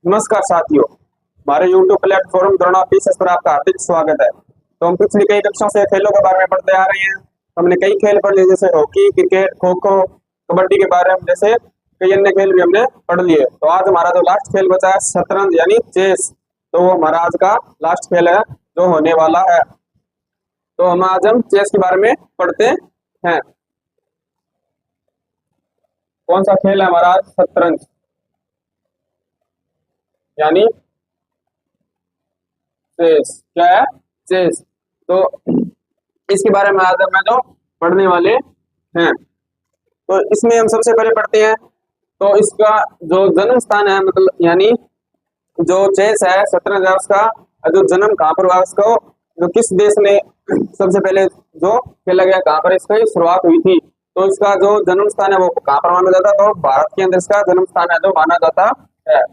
नमस्कार साथियों, हमारे YouTube प्लेटफॉर्म द्रोणा पीसेस पर आपका हार्दिक स्वागत है। तो हम पिछली कई कक्षाओं से खेलों के बारे में पढ़ते आ रहे हैं। हमने कई खेल पढ़ लिए, जैसे हॉकी, क्रिकेट, खो खो, कबड्डी के बारे में, जैसे कई अन्य खेल भी हमने पढ़ लिए। तो आज हमारा जो लास्ट खेल बचा है शतरंज यानी चेस, तो वो हमारा आज का लास्ट खेल है जो होने वाला है। तो हम चेस के बारे में पढ़ते हैं। कौन सा खेल है हमारा? शतरंज यानी चेस। क्या है? चेस। तो इसके बारे में आज हम जो पढ़ने वाले हैं, तो इसमें हम सबसे पहले पढ़ते हैं तो इसका जो जन्म स्थान है, मतलब यानी जो चेस है, शतरंज है, उसका जो जन्म कहाँ पर हुआ, उसको जो किस देश में सबसे पहले जो खेला गया, कहाँ पर इसकी शुरुआत हुई थी, तो इसका जो जन्म स्थान है वो कहाँ पर माना जाता है? तो भारत के अंदर इसका जन्म स्थान है जो माना जाता है।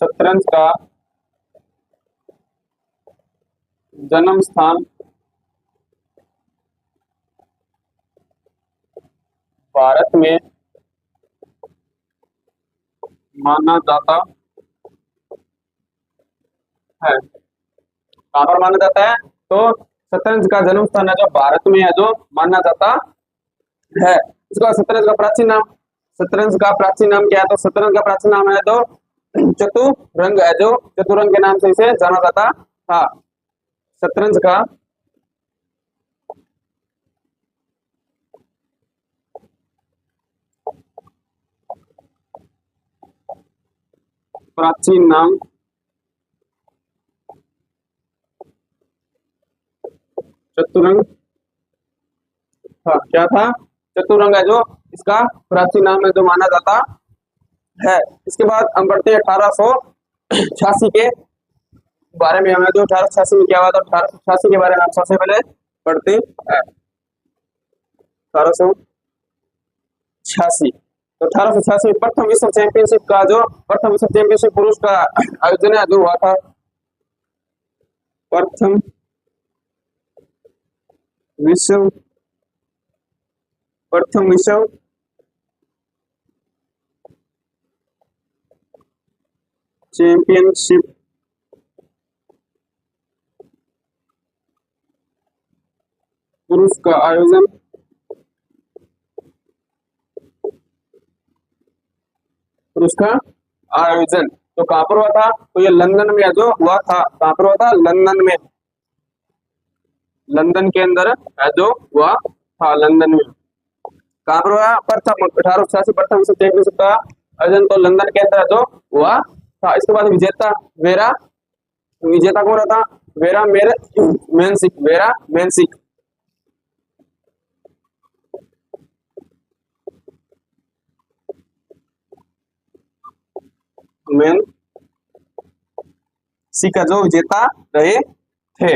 शतरंज का जन्म स्थान भारत में माना जाता है। कहाँ पर माना जाता है? तो शतरंज का जन्म स्थान है जो भारत में है जो माना जाता है। इसका शतरंज का प्राचीन नाम, शतरंज का प्राचीन नाम क्या है? तो शतरंज का प्राचीन नाम है तो चतुरंग है, जो चतुरंग के नाम से इसे जाना जाता था। शतरंज का प्राचीन नाम चतुरंग था। क्या था? चतुरंग है जो इसका प्राचीन नाम है जो माना जाता है। इसके बाद हम बढ़ते हैं 1886 के बारे में। हमें जो 1886 में क्या हुआ था, 1886 के बारे में हम सबसे पहले पढ़ते हैं। 1886, तो 1886 में प्रथम विश्व चैंपियनशिप का जो प्रथम विश्व चैंपियनशिप पुरुष का आयोजन है जो हुआ था। प्रथम विश्व चैंपियनशिप पुरुष का आयोजन तो कहाँ पर हुआ था? तो ये लंदन में जो हुआ था। कहाँ पर हुआ था? लंदन में, लंदन के अंदर है जो हुआ था, लंदन में। कहाँ पर हुआ? प्रथम 1886 प्रथम विश्व चैंपियनशिप का आयोजन तो लंदन के अंदर जो हुआ था। इसके बाद विजेता कौन था? वेरा मेंसिक का जो विजेता रहे थे।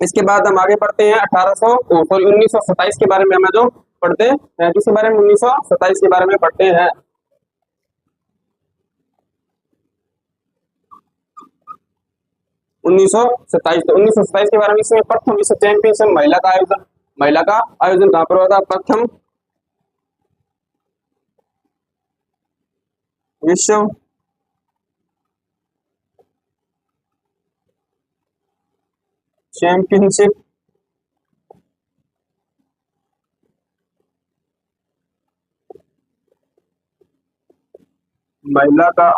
इसके बाद हम आगे पढ़ते हैं 1927 के बारे में। हमें जो पढ़ते हैं किसके बारे में? 1927 के बारे में पढ़ते हैं। 1927, तो 1927 के बारे में, इसमें प्रथम विश्व चैंपियनशिप महिला का आयोजन कहाँ पर हुआ था? प्रथम विश्व चैंपियनशिप महिला का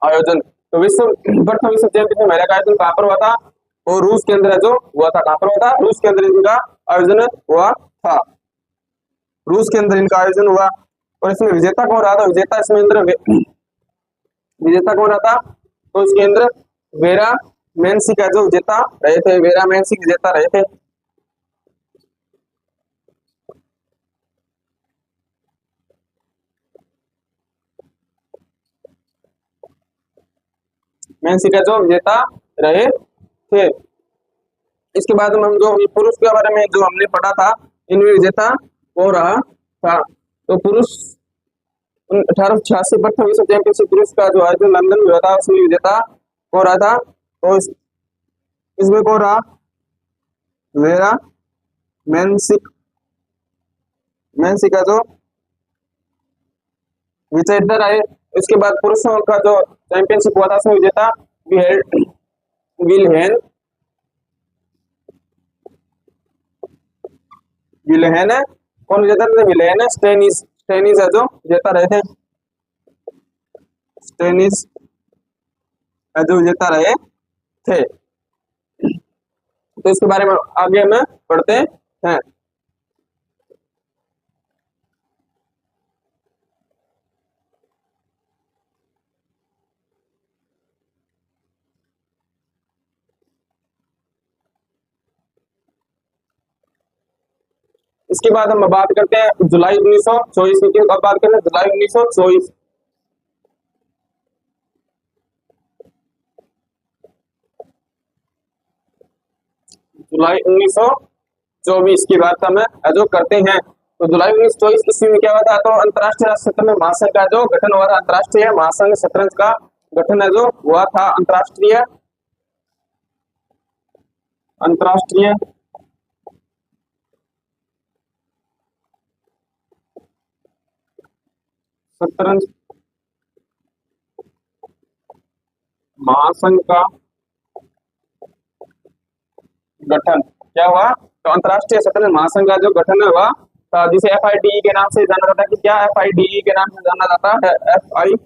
आयोजन तो प्रथम विश्व चैंपियनशिप महिला का आयोजन कहाँ पर हुआ था? और रूस के अंदर जो हुआ था। कहाँ पर हुआ था? रूस के अंदर इनका आयोजन हुआ था। रूस के अंदर इनका आयोजन हुआ। और इसमें विजेता कौन रहा था? विजेता कौन रहा था? तो इसके अंदर वेरा मेंसिक जो विजेता रहे थे। वेरा मेंसिक विजेता रहे थे। मेंसिक जो विजेता रहे थे। इसके बाद हम जो पुरुष के बारे में जो हमने पढ़ा था, इनमें विजेता कौन रहा था? तो पुरुष 1886 प्रथम विश्व चैंपियनशिप पुरुष का जो आयोजन लंदन में हुआ था, उसमें विजेता कौन रहा था? तो इसमें कौन रहा, वेरा मेंसिक, मेंसिक का जो विजेता रहे। इसके बाद पुरुषों का जो चैंपियनशिप हुआ था उसमें विजेता विलहेन विलहेन है, कौन विजेता थे, विलहेन है, स्टेनिस, स्टेनिस है जो विजेता रहे थे, स्टेनिस है जो विजेता रहे थे। तो इसके बारे में आगे में पढ़ते हैं। इसके बाद हम बात करते हैं जुलाई 1924 की, अब बात करते हैं जुलाई 1924। जुलाई 1924 की बात हम जो करते हैं। तो जुलाई 1924 ईस्वी में क्या हुआ था, तो अंतरराष्ट्रीय शतरंज महासंघ का जो गठन हुआ था, अंतरराष्ट्रीय महासंघ शतरंज का गठन है जो हुआ था, अंतरराष्ट्रीय अंतरराष्ट्रीय शतरंज महासंघ का गठन क्या हुआ, तो अंतरराष्ट्रीय शतरंज महासंघ का जो गठन हुआ था, जिसे FIDE के नाम से जाना जाता है। कि क्या FIDE के नाम से जाना जाता है, FIDE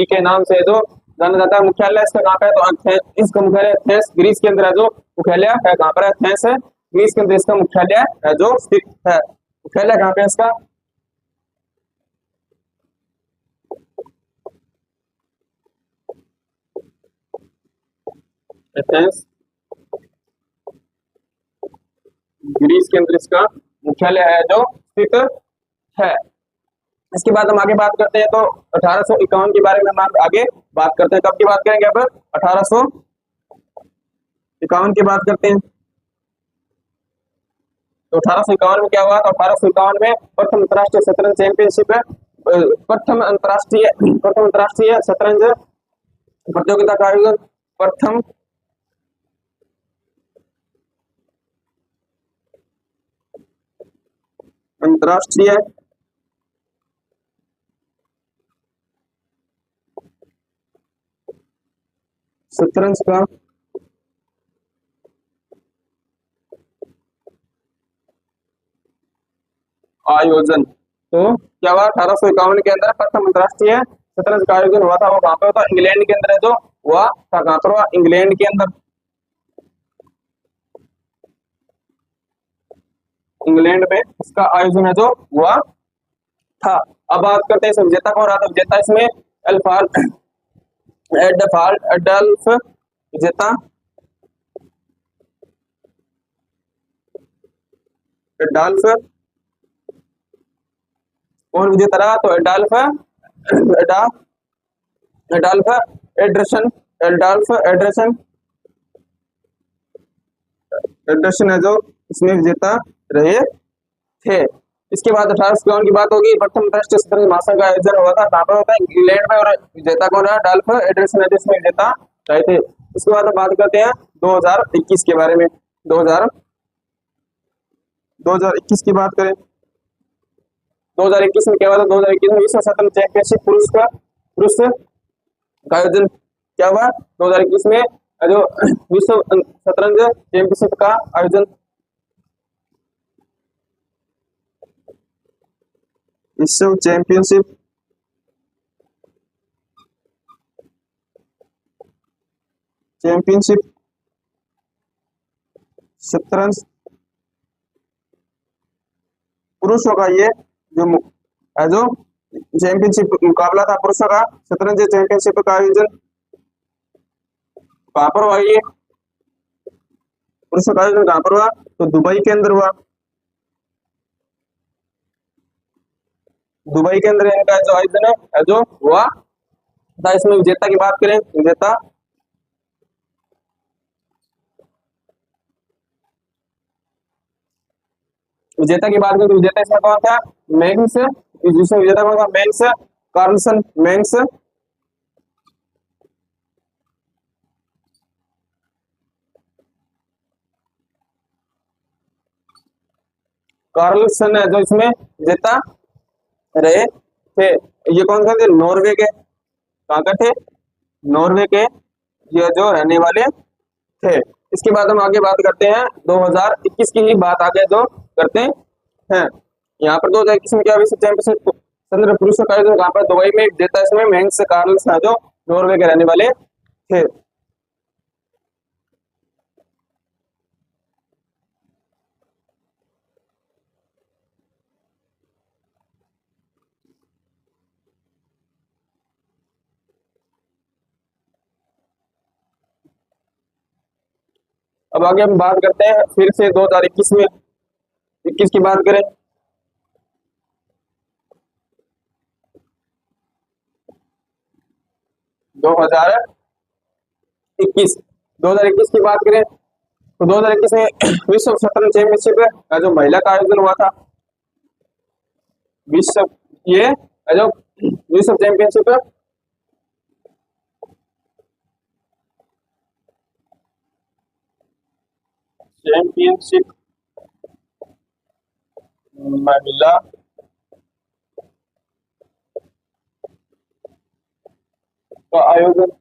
के नाम से जो जाना जाता है। मुख्यालय इसका कहाँ पे है, तो इसका मुख्यालय एथेंस ग्रीस के अंदर है, जो मुख्यालय है कहाँ पर है, एथेंस है ग्रीस के अंदर इसका मुख्यालय है जो स्थित है। मुख्यालय कहाँ पे है इसका, एथेंस ग्रीस के अंदर इसका मुख्यालय है जो स्थित है। इसके बाद हम आगे बात करते हैं, तो 1851 के बारे में हम आगे बात करते हैं। कब की बात करेंगे, अब 1851 की बात करते हैं। तो 1851 में क्या हुआ, तो 1851 में प्रथम अंतरराष्ट्रीय शतरंज चैंपियनशिप, प्रथम अंतरराष्ट्रीय शतरंज प्रतियोगिता का आयोजन, प्रथम अंतरराष्ट्रीय शतरंज का आयोजन। तो क्या हुआ, 1851 के अंदर प्रथम अंतरराष्ट्रीय शतरंज का आयोजन हुआ था। वो कहाँ पे हुआ था, इंग्लैंड के अंदर है जो हुआ था। कहाँ पर हुआ, इंग्लैंड के अंदर, इंग्लैंड में इसका आयोजन है जो हुआ था। अब बात करते हैं इसमें विजेता कौन रहा था। विजेता इसमें एडल्फ विजेता, एडल्फ कौन विजेता रहा, तो एडल्फ एडल्फ एड्रसन, एडल्फ एड्रसन एड्रसन है जो इसमें विजेता रहे थे। इसके बाद 1851 की बात होगी, प्रथम अंतरराष्ट्रीय शतरंज महासंघ का आयोजन हुआ था। कहाँ पर होता है, इंग्लैंड में, और विजेता कौन रहा, एडल्फ एड्रसन है जिसमें विजेता रहे थे। इसके बाद बात करते हैं 2021 के बारे में। 2021 की बात करें, 2021 में क्या हुआ था, 2021 में विश्व शतरंज चैंपियनशिप पुरुष का आयोजन क्या हुआ, 2021 में जो विश्व शतरंज चैंपियनशिप का आयोजन, विश्व चैंपियनशिप शतरंज पुरुषों का, ये जो चैंपियनशिप मुकाबला था पुरुषों का शतरंज चैंपियनशिप का आयोजन कहाँ पर हुआ, ये पुरुषों का आयोजन कहाँ पर हुआ, तो दुबई के अंदर हुआ। दुबई के अंदर इनका जो आयोजन है जो हुआ था। इसमें विजेता की बात करें, विजेता की बात करें तो विजेता इसमें कौन था, मैग्नस, जिसमें विजेता कौन था, मैग्नस कार्लसन, मैग्नस कार्लसन है जो इसमें जीता रहे थे। ये कौन सा थे? नॉर्वे के। कहाँ का थे? नॉर्वे के ये जो रहने वाले थे। इसके बाद हम आगे बात करते हैं 2021 की ही बात आगे जो करते हैं। यहाँ पर 2021 में क्या विश्व चैंपियनशिप चंद्र पुरुषों का आयोजन कहाँ पर? दुबई में देता है। इसमें मैग्नस कार्लसन है जो नॉर्वे के रहने वाले थे। अब आगे हम बात करते हैं फिर से 2021 में, 21 की बात करें। दो हजार इक्कीस 2021 की बात करें तो 2021 में विश्व शतरंज चैंपियनशिप का जो महिला का आयोजन हुआ था। विश्व ये जो विश्व चैंपियनशिप चैंपियनशिप महिला का आयोजन,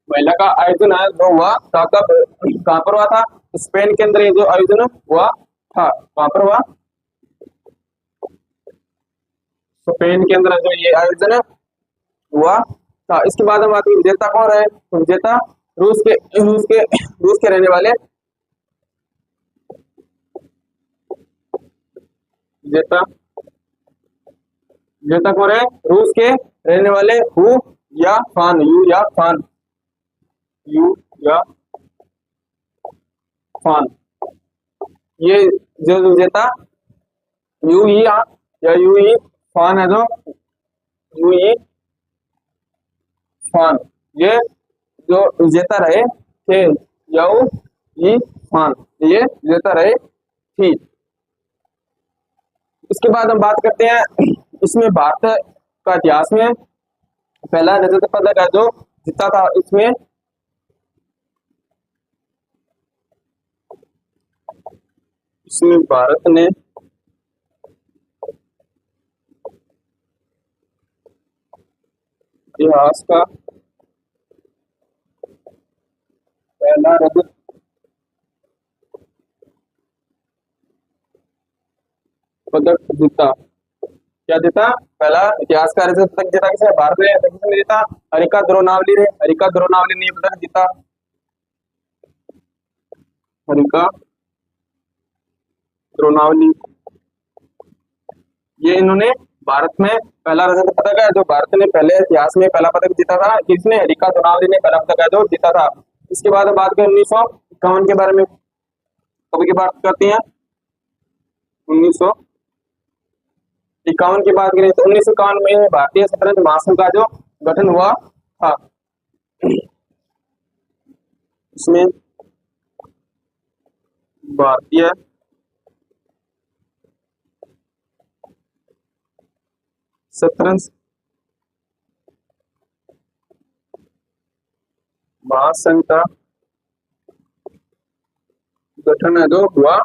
महिला का आयोजन है जो हुआ कहाँ पर हुआ था? स्पेन के अंदर ये जो आयोजन हुआ था। कहाँ पर हुआ? स्पेन के अंदर जो ये आयोजन हुआ था। इसके बाद हम बात करें विजेता कौन रहे? तो विजेता रूस के रहने वाले विजेता विजेता कौन है? रूस के रहने वाले हु या फान, यू या फान, यू या फान। ये जो विजेता यू या यू ई फान है जो यू ई फान, ये जो विजेता रहे थे। यू ई फान ये विजेता रहे थी। इसके बाद हम बात करते हैं इसमें भारत का इतिहास में पहला रजत पदक है जो जीता था। इसमें भारत ने इतिहास का पहला रजत पदक जीता। क्या जीता? पहला इतिहास का रजत पदक जीता। किसे? भारत ने। किसने जीता? हरिका द्रोणावली ने। हरिका द्रोणावली ने पदक जीता। हरिका द्रोणावली, ये इन्होंने भारत में पहला रजत पदक है जो भारत ने पहले इतिहास में पहला पदक जीता था। किसने? हरिका द्रोणावली ने पहला पदक है जो जीता था। इसके बाद बात करें 1951 के बारे में। कब की बात करते हैं? 1951 की बात करें तो 1951 में भारतीय शतरंज महासंघ का जो गठन हुआ था। इसमें भारतीय शतरंज महासंघ का गठन है जो हुआ।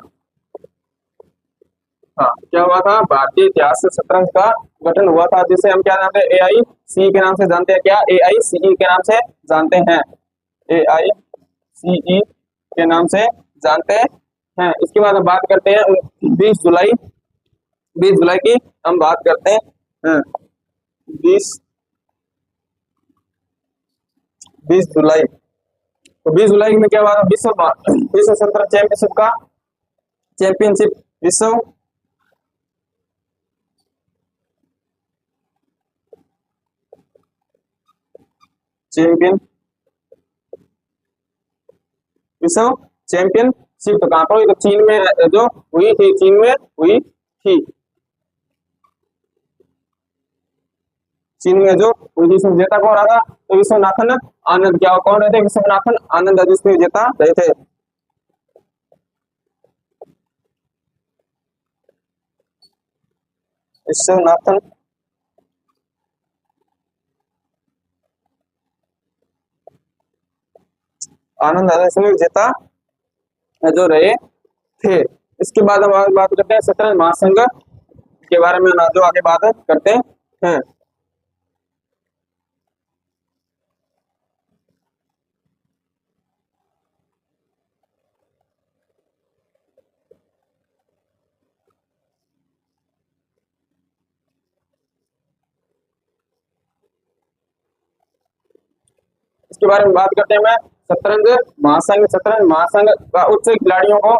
हाँ, क्या हुआ था? भारतीय इतिहास से शतरंज का गठन हुआ था, जिसे हम क्या जानते हैं? AICE के नाम से जानते हैं। क्या? AICE के नाम से जानते हैं। AICE के नाम से जानते हैं। इसके बाद हम बात करते हैं 20 जुलाई की हम बात करते हैं। 20 जुलाई, तो 20 जुलाई में क्या हुआ था? विश्व शतरंज चैंपियनशिप विश्व चैंपियन विश्व चैंपियनशिप कहाँ पर हुई? तो चीन में जो हुई थी। चीन में हुई थी। चीन में जो हुई थी। इसमें विजेता कौन रहा था? तो विश्वनाथन आनंद। क्या कौन रहे थे? विश्वनाथन आनंद जिसमें विजेता रहे थे। विश्वनाथन आनंद इसमें विजेता जो रहे थे। इसके बाद हम आगे बात करते हैं शतरंज महासंघ के बारे में, जो आगे बात करते हैं। इसके बारे में बात करते हैं मैं शतरंज महासंघ का उच्च खिलाड़ियों को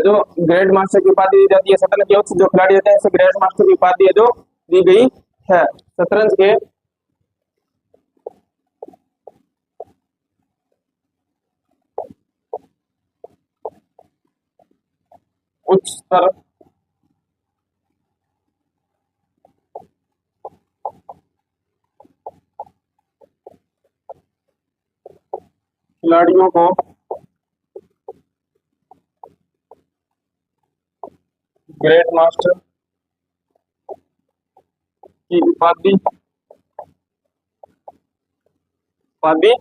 जो ग्रैंड मास्टर की उपाधि दी जाती है। शतरंज के उच्च जो खिलाड़ी होते हैं उसे ग्रैंड मास्टर की उपाधि है जो दी गई है। शतरंज के उच्च स्तर खिलाड़ियों को ग्रेट मास्टर की उपाधि उपाधि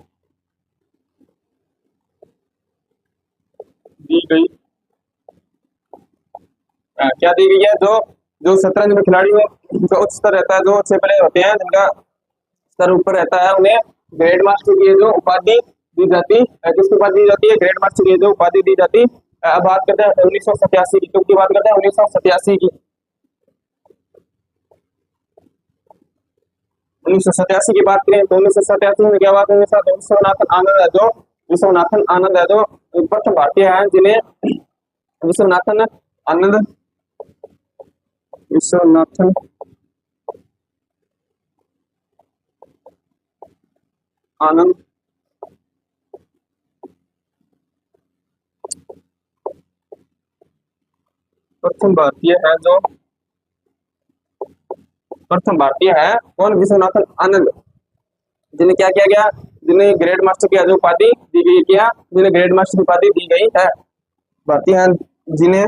दी गई। क्या दी गई है? जो जो शतरंज में खिलाड़ियों का उच्च स्तर रहता है, जो अच्छे प्लेयर होते हैं जिनका स्तर ऊपर रहता है, उन्हें ग्रेड मास्टर की जो उपाधि दी जाती है। किसकी उपाधि दी जाती है? ग्रेड मास्टर की जो उपाधि दी जाती है। अब बात करते हैं 1987 की, क्योंकि बात करते हैं 1987 की। 1987 की बात करें तो 1987 में क्या बात है? विश्वनाथन आनंद है जो प्रथम भारतीय हैं जिन्हें विश्वनाथन आनंद विश्वनाथन आनंद प्रथम भारतीय है जो प्रथम भारतीय है। कौन? विश्वनाथन आनंद, जिन्हें क्या किया गया? जिन्हें ग्रेड मास्टर की जो उपाधि दी गई, क्या जिन्हें ग्रेड मास्टर की उपाधि दी गई है। भारतीय हैं जिन्हें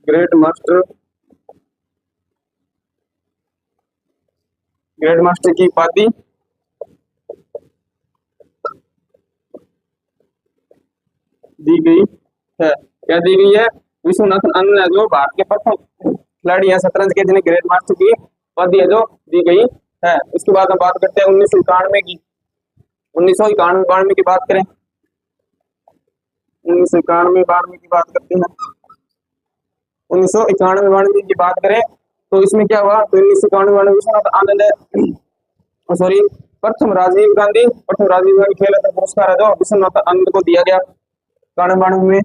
ग्रेड मास्टर की उपाधि दी गई है। क्या दी गई है? विश्वनाथन आनंद है जो भारत के प्रथम खिलाड़ी है शतरंज के, जिन्हें ग्रेड मास्टर की उपाधि है जो दी गई है। इसके बाद हम बात करते हैं 1991 की। 1991 की बात करें, 1991 92 की बात करते हैं। 1991 92 की बात करें तो इसमें क्या हुआ? तो 1991 विश्वनाथ आनंद सॉरी प्रथम राजीव गांधी खेल रत्न पुरस्कार है जो विश्वनाथ आनंद को दिया गया 91 में।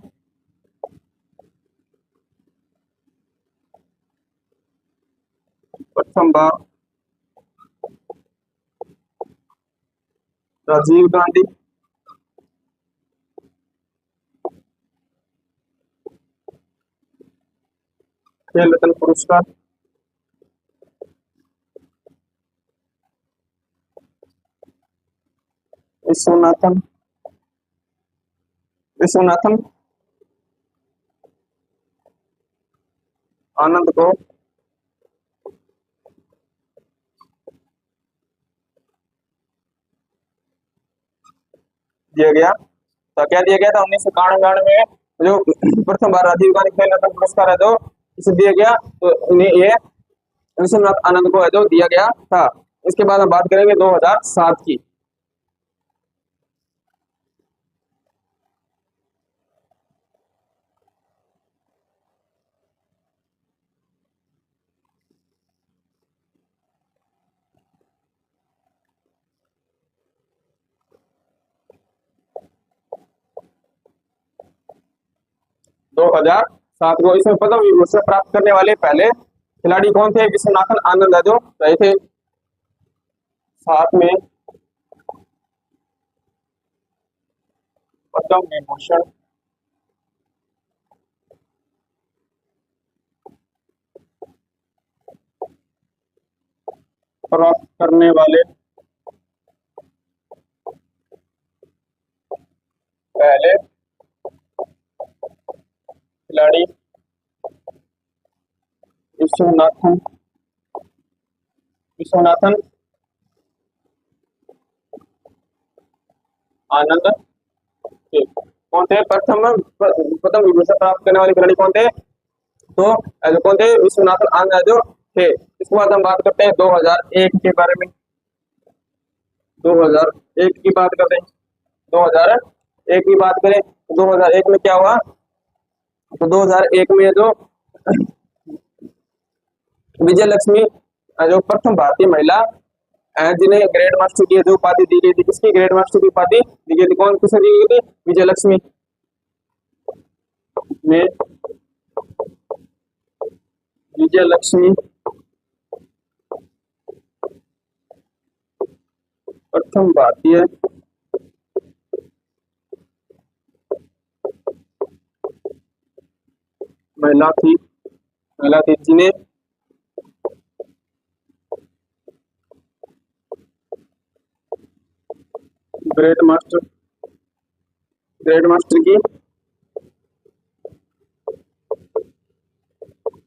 प्रथम बार राजीव गांधी खेल रत्न पुरस्कार विश्वनाथन विश्वनाथन आनंद को दिया गया। तो क्या दिया गया था? 1991 में जो प्रथम बार राजीव गांधी खेल रत्न पुरस्कार है जो इसे दिया गया, तो इन्हें ये विश्वनाथ आनंद को है जो दिया गया था। इसके बाद हम बात करेंगे 2007 की। 2007 को इसमें पद्म विभूषण प्राप्त करने वाले पहले खिलाड़ी कौन थे? विश्वनाथन आनंद जो रहे थे। साथ में पद्म विभूषण प्राप्त करने वाले पहले खिलाड़ी विश्वनाथन विश्वनाथन आनंद थे। कौन थे? प्रथम विभूषण प्राप्त करने वाले खिलाड़ी कौन थे? तो कौन थे? विश्वनाथन आनंद जो थे। इसके बाद हम बात करते हैं 2001 के बारे में। 2001 की बात करते हैं। 2001 की बात करें तो 2001 में क्या हुआ? तो 2001 में जो विजय लक्ष्मी जो प्रथम भारतीय महिला जिन्हें ग्रेड मास्टर की जो उपाधि दी गई थी, किसकी ग्रेड मास्टर की उपाधि दी गई थी? कौन किसे दी गई थी? विजय लक्ष्मी में। विजय लक्ष्मी प्रथम भारतीय महिला थी जिन्हें ग्रेड मास्टर की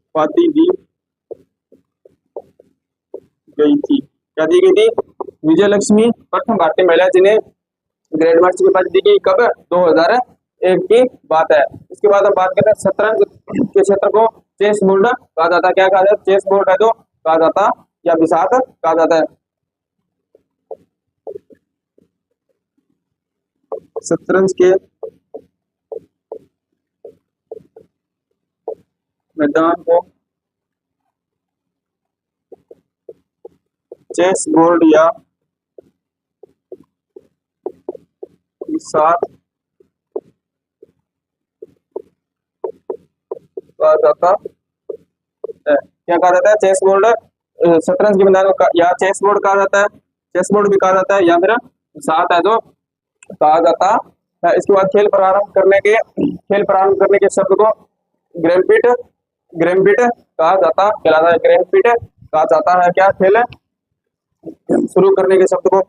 उपाधि दी गई थी। क्या दी गई थी? विजय लक्ष्मी प्रथम भारतीय महिला जिन्हें ग्रेड मास्टर की उपाधि दी गई। कब? 2001 की बात है। इसके बाद हम बात करते हैं शतरंज के क्षेत्र को चेस बोर्ड कहा जाता है। क्या कहा जाता है? चेस बोर्ड है जो कहा जाता या बिसात कहा जाता है। शतरंज के मैदान को चेस बोर्ड या बिसात कहा जाता है। क्या कहा जाता है? चेस बोर्ड, शतरंज के मैदान को या चेस बोर्ड कहा जाता है, चेस बोर्ड भी कहा जाता है, या फिर बिसात है जो कहा जाता है। इसके बाद खेल प्रारंभ करने के शब्द को ग्रैम्पिट कहा जाता कहलाता है। ग्रैम्पिट कहा जाता है। क्या? खेल शुरू करने के शब्द को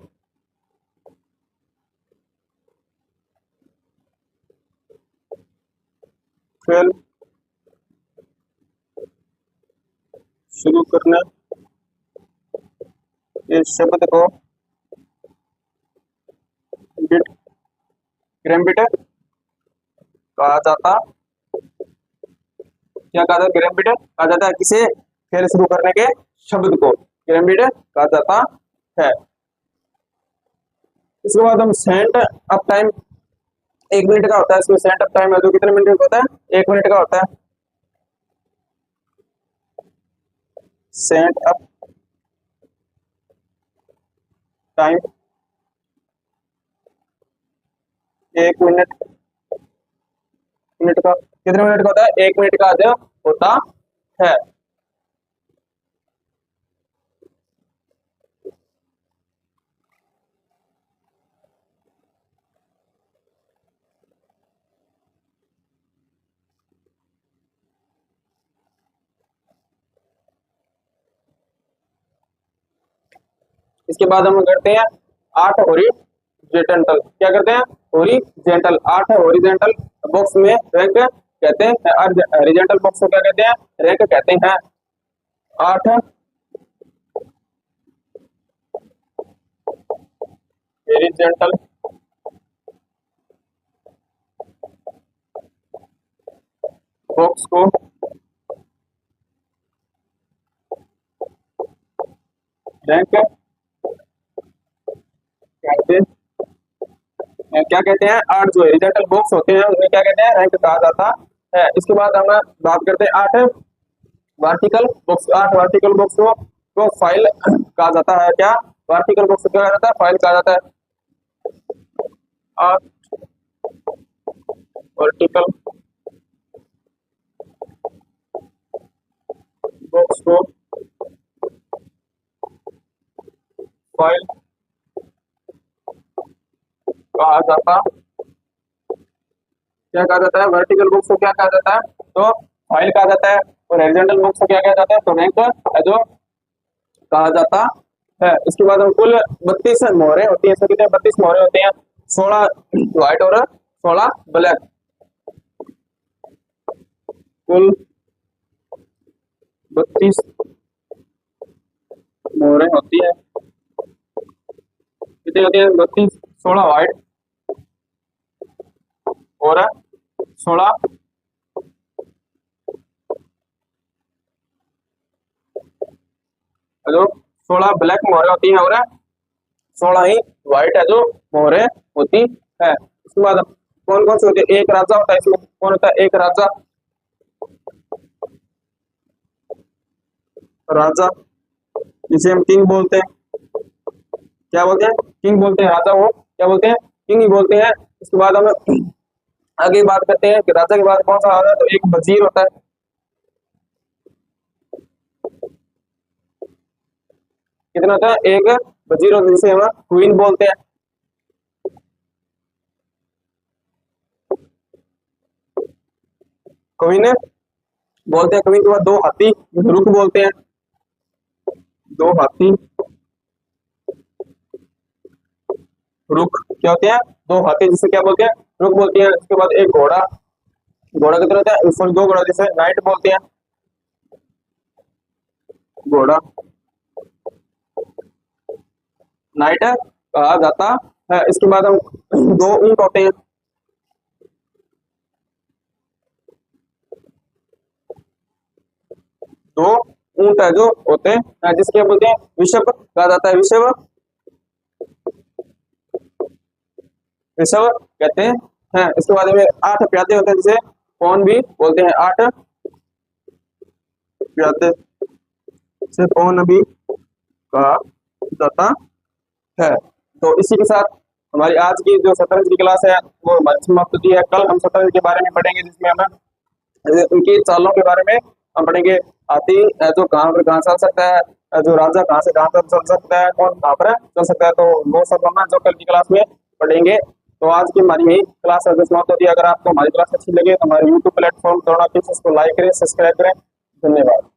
खेल शुरू करने के शब्द को ग्रैम्पिट कहा जाता। क्या कहा जाता? ग्रैम्पिट कहा जाता है। किसे? खेल शुरू करने के शब्द को ग्रैम्पिट कहा जाता है। इसके बाद हम सेंट अप टाइम 1 मिनट का होता है। इसमें सेंट अप टाइम है जो कितने मिनट का होता है? 1 मिनट का होता है। सेंट अप टाइम 1 मिनट का कितने मिनट का होता है? 1 मिनट का जो होता है। इसके बाद हम करते हैं 8 हॉरिजॉन्टल। क्या करते हैं? हॉरिजॉन्टल। 8 हॉरिजॉन्टल बॉक्स में रैंक कहते हैं। हॉरिजॉन्टल बॉक्स को क्या कहते हैं? रैंक कहते हैं। 8 हॉरिजॉन्टल बॉक्स को रैंक कहते क्या कहते हैं? 8 जो हॉरिजॉन्टल बॉक्स होते हैं उन्हें क्या कहते हैं? रैंक कहा जाता है। इसके बाद हम बात करते हैं 8 वर्टिकल बॉक्स। 8 वर्टिकल बॉक्स को फाइल कहा जाता है। क्या? वर्टिकल बॉक्स को क्या कहा जाता है? फाइल कहा जाता है। 8 वर्टिकल बॉक्स को फाइल कहा जाता। क्या कहा जाता है? वर्टिकल बॉक्स को क्या कहा जाता है? तो फाइल कहा जाता है। और हॉरिजॉन्टल बॉक्स को क्या कहा जाता है? तो रैंक जो कहा जाता है। इसके बाद हम कुल 32 मोहरें होती हैं। कितने? 32 मोहरें होती हैं। 16 व्हाइट और 16 ब्लैक। कुल 32 मोहरें होती है। कितनी होती है? 32। 16 व्हाइट और 16 जो 16 ब्लैक मोहरें होती हैं और 16 ही व्हाइट है जो मोहरें होती है। उसके बाद कौन कौन सी होती है, एक राजा होता है, इसमें कौन होता है, एक राजा, राजा जिसे हम किंग बोलते हैं, क्या बोलते हैं, किंग बोलते हैं, राजा वो क्या बोलते हैं, किंग ही बोलते हैं। उसके बाद हम आगे बात करते हैं कि राजा के बाद कौन सा आता है, तो एक वजीर होता है, कितना होता है, एक वजीर होता है जिसे हम क्वीन बोलते हैं। क्वीन बोलते हैं, क्वीन के बाद दो हाथी रुक बोलते हैं, दो हाथी रुक क्या होते हैं, दो हाथी जिसे क्या बोलते हैं, रुक बोलते हैं। उसके बाद एक घोड़ा, घोड़ा कितना होता है, सॉरी दो घोड़ा जिसे नाइट बोलते हैं, घोड़ा नाइट कहा जाता है। इसके बाद हम दो ऊंट होते हैं, दो ऊंट है जो होते हैं जिसके बोलते हैं विषभ कहा जाता है, विषभ, विषभ कहते हैं। इसके बाद में 8 प्यादे होते हैं जिसे पौन भी बोलते हैं, 8 प्यादे से पौन भी कहा जाता है। तो इसी के साथ हमारी आज की जो शतरंज की क्लास है वो हमारी समाप्त होती है। कल हम शतरंज के बारे में पढ़ेंगे जिसमें हमें उनकी चालों के बारे में हम पढ़ेंगे, हाथी जो कहाँ पर कहाँ चल सकता है, जो राजा कहाँ से कहाँ पर चल सकता है, कौन कहाँ पर चल सकता है, तो वो सब हम जो कल की क्लास में पढ़ेंगे। तो आज की हमारी यही क्लास समाप्त होती है। अगर आपको हमारी क्लास अच्छी लगे तो हमारे यूट्यूब प्लेटफॉर्म करुणा टीचर्स को लाइक करें, सब्सक्राइब करें। धन्यवाद।